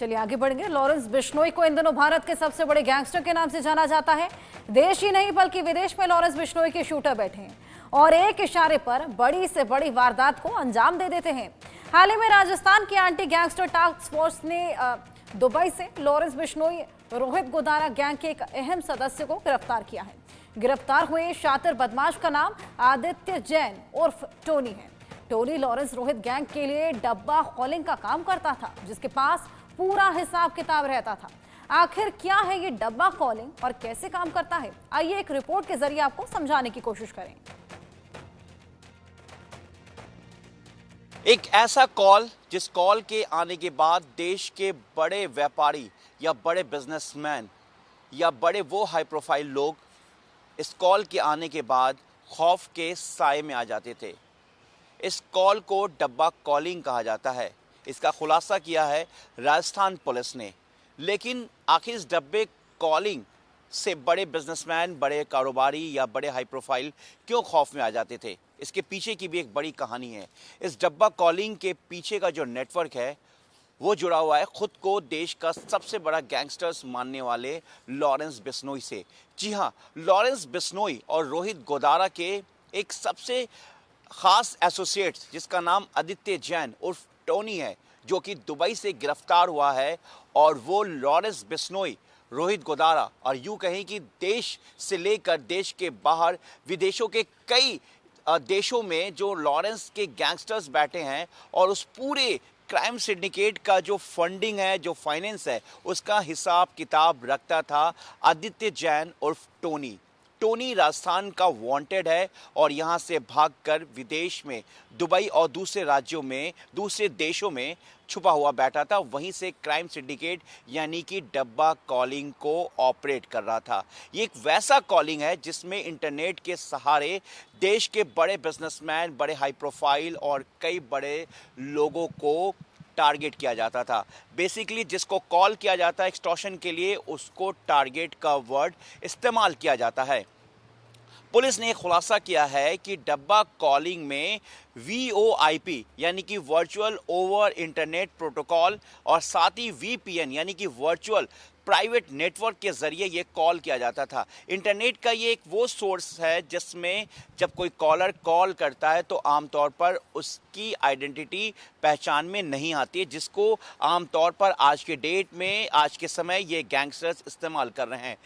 चलिए आगे बढ़ेंगे। लॉरेंस बिश्नोई को इन दिनों भारत के सबसे बड़े गैंगस्टर के नाम से जाना जाता है। देश ही नहीं बल्कि विदेश में लॉरेंस बिश्नोई के शूटर बैठे हैं और एक इशारे पर बड़ी से बड़ी वारदात को अंजाम दे देते हैं। हाल ही में राजस्थान की एंटी गैंगस्टर टास्क फोर्स ने दुबई से लॉरेंस बिश्नोई रोहित गोदारा गैंग के एक अहम सदस्य को गिरफ्तार किया है। गिरफ्तार हुए शातिर बदमाश का नाम आदित्य जैन उर्फ टोनी है। टोनी लॉरेंस रोहित गैंग के लिए डब्बा कॉलिंग का काम करता था, जिसके पास पूरा हिसाब किताब रहता था। आखिर क्या है ये डब्बा कॉलिंग और कैसे काम करता है, आइए एक रिपोर्ट के जरिए आपको समझाने की कोशिश करें। एक ऐसा कॉल जिस कॉल के आने के बाद देश के बड़े व्यापारी या बड़े बिजनेसमैन या बड़े वो हाई प्रोफाइल लोग इस कॉल के आने के बाद खौफ के साए में आ जाते थे। इस कॉल को डब्बा कॉलिंग कहा जाता है। इसका खुलासा किया है राजस्थान पुलिस ने। लेकिन आखिर इस डब्बे कॉलिंग से बड़े बिजनेसमैन, बड़े कारोबारी या बड़े हाई प्रोफाइल क्यों खौफ में आ जाते थे? इसके पीछे की भी एक बड़ी कहानी है। इस डब्बा कॉलिंग के पीछे का जो नेटवर्क है वो जुड़ा हुआ है खुद को देश का सबसे बड़ा गैंगस्टर्स मानने वाले लॉरेंस बिश्नोई से। जी हाँ, लॉरेंस बिश्नोई और रोहित गोदारा के एक सबसे खास एसोसिएट जिसका नाम आदित्य जैन उर्फ टोनी है, जो कि दुबई से गिरफ्तार हुआ है। और वो लॉरेंस बिश्नोई, रोहित गोदारा और यूं कहें कि देश से लेकर देश के बाहर विदेशों के कई देशों में जो लॉरेंस के गैंगस्टर्स बैठे हैं और उस पूरे क्राइम सिंडिकेट का जो फंडिंग है, जो फाइनेंस है, उसका हिसाब किताब रखता था आदित्य जैन उर्फ टोनी। टोनी राजस्थान का वांटेड है और यहाँ से भागकर विदेश में दुबई और दूसरे राज्यों में, दूसरे देशों में छुपा हुआ बैठा था। वहीं से क्राइम सिंडिकेट यानी कि डब्बा कॉलिंग को ऑपरेट कर रहा था। ये एक वैसा कॉलिंग है जिसमें इंटरनेट के सहारे देश के बड़े बिजनेसमैन, बड़े हाई प्रोफाइल और कई बड़े लोगों को टारगेट किया जाता था। बेसिकली जिसको कॉल किया जाता है एक्सटॉर्शन के लिए, उसको टारगेट का वर्ड इस्तेमाल किया जाता है। पुलिस ने खुलासा किया है कि डब्बा कॉलिंग में VoIP यानी कि वर्चुअल ओवर इंटरनेट प्रोटोकॉल और साथ ही VPN यानी कि वर्चुअल प्राइवेट नेटवर्क के जरिए ये कॉल किया जाता था। इंटरनेट का ये एक वो सोर्स है जिसमें जब कोई कॉलर कॉल करता है तो आमतौर पर उसकी आइडेंटिटी पहचान में नहीं आती है, जिसको आमतौर पर आज के डेट में, आज के समय ये गैंगस्टर्स इस्तेमाल कर रहे हैं।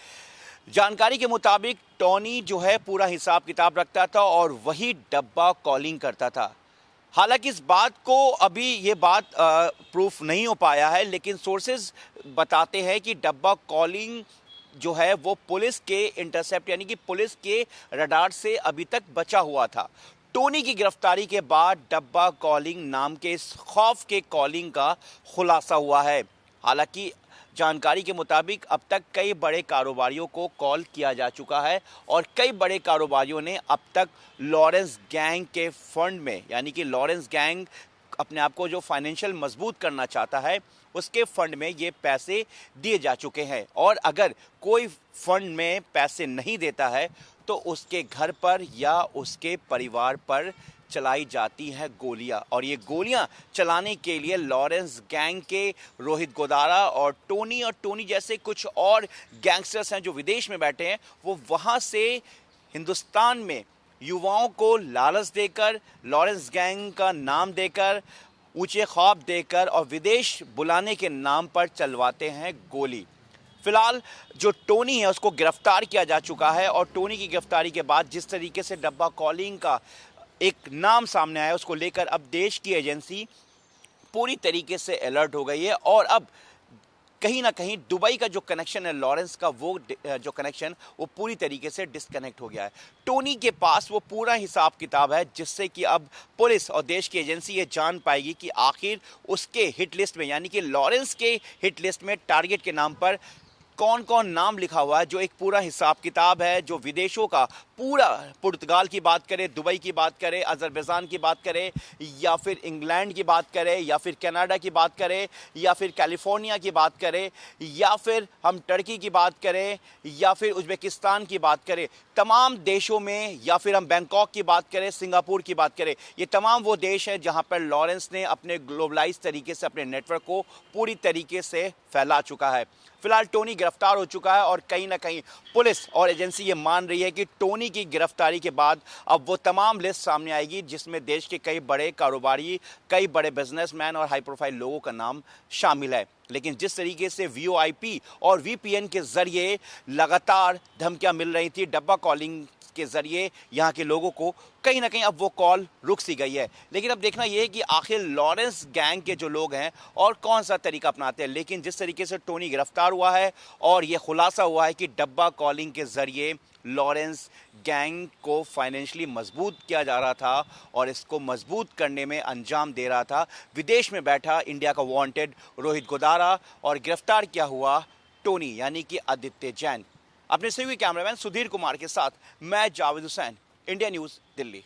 जानकारी के मुताबिक टोनी जो है पूरा हिसाब किताब रखता था और वही डब्बा कॉलिंग करता था। हालांकि इस बात को अभी ये बात प्रूफ नहीं हो पाया है, लेकिन सोर्सेज बताते हैं कि डब्बा कॉलिंग जो है वो पुलिस के इंटरसेप्ट यानी कि पुलिस के रडार से अभी तक बचा हुआ था। टोनी की गिरफ्तारी के बाद डब्बा कॉलिंग नाम के इस खौफ के कॉलिंग का खुलासा हुआ है। हालांकि जानकारी के मुताबिक अब तक कई बड़े कारोबारियों को कॉल किया जा चुका है और कई बड़े कारोबारियों ने अब तक लॉरेंस गैंग के फंड में, यानी कि लॉरेंस गैंग अपने आप को जो फाइनेंशियल मजबूत करना चाहता है उसके फंड में ये पैसे दिए जा चुके हैं। और अगर कोई फंड में पैसे नहीं देता है तो उसके घर पर या उसके परिवार पर चलाई जाती हैं गोलियां। और ये गोलियां चलाने के लिए लॉरेंस गैंग के रोहित गोदारा और टोनी जैसे कुछ और गैंगस्टर्स हैं जो विदेश में बैठे हैं, वो वहां से हिंदुस्तान में युवाओं को लालच देकर, लॉरेंस गैंग का नाम देकर, ऊंचे ख्वाब देकर और विदेश बुलाने के नाम पर चलवाते हैं गोली। फिलहाल जो टोनी है उसको गिरफ्तार किया जा चुका है और टोनी की गिरफ्तारी के बाद जिस तरीके से डब्बा कॉलिंग का एक नाम सामने आया उसको लेकर अब देश की एजेंसी पूरी तरीके से अलर्ट हो गई है। और अब कहीं ना कहीं दुबई का जो कनेक्शन है लॉरेंस का, वो जो कनेक्शन वो पूरी तरीके से डिस्कनेक्ट हो गया है। टोनी के पास वो पूरा हिसाब किताब है जिससे कि अब पुलिस और देश की एजेंसी ये जान पाएगी कि आखिर उसके हिट लिस्ट में, यानी कि लॉरेंस के हिट लिस्ट में टारगेट के नाम पर कौन कौन नाम लिखा हुआ है, जो एक पूरा हिसाब किताब है, जो विदेशों का पूरा पुर्तगाल की बात करें, दुबई की बात करें, अजरबैजान की बात करें, या फिर इंग्लैंड की बात करें, या फिर कनाडा की बात करें, या फिर कैलिफोर्निया की बात करें, या फिर हम टर्की की बात करें, या फिर उज़्बेकिस्तान की बात करें, तमाम देशों में, या फिर हम बैंकॉक की बात करें, सिंगापुर की बात करें, ये तमाम वो देश हैं जहां पर लॉरेंस ने अपने ग्लोबलाइज तरीके से अपने नेटवर्क को पूरी तरीके से फैला चुका है। फिलहाल टोनी गिरफ्तार हो चुका है और कहीं ना कहीं पुलिस और एजेंसी ये मान रही है कि टोनी की गिरफ्तारी के बाद अब वो तमाम लिस्ट सामने आएगी जिसमें देश के कई बड़े कारोबारी, कई बड़े बिजनेसमैन और हाई प्रोफाइल लोगों का नाम शामिल है। लेकिन जिस तरीके से वीओआईपी और वीपीएन के जरिए लगातार धमकियां मिल रही थी, डब्बा कॉलिंग के जरिए यहाँ के लोगों को, कहीं ना कहीं अब वो कॉल रुक सी गई है। लेकिन अब देखना यह है कि आखिर लॉरेंस गैंग के जो लोग हैं और कौन सा तरीका अपनाते हैं। लेकिन जिस तरीके से टोनी गिरफ्तार हुआ है और ये खुलासा हुआ है कि डब्बा कॉलिंग के जरिए लॉरेंस गैंग को फाइनेंशियली मजबूत किया जा रहा था और इसको मजबूत करने में अंजाम दे रहा था विदेश में बैठा इंडिया का वांटेड रोहित गोदारा और गिरफ्तार किया हुआ टोनी यानी कि आदित्य जैन। अपने सहयोगी कैमरामैन सुधीर कुमार के साथ मैं जावेद हुसैन, इंडिया न्यूज़, दिल्ली।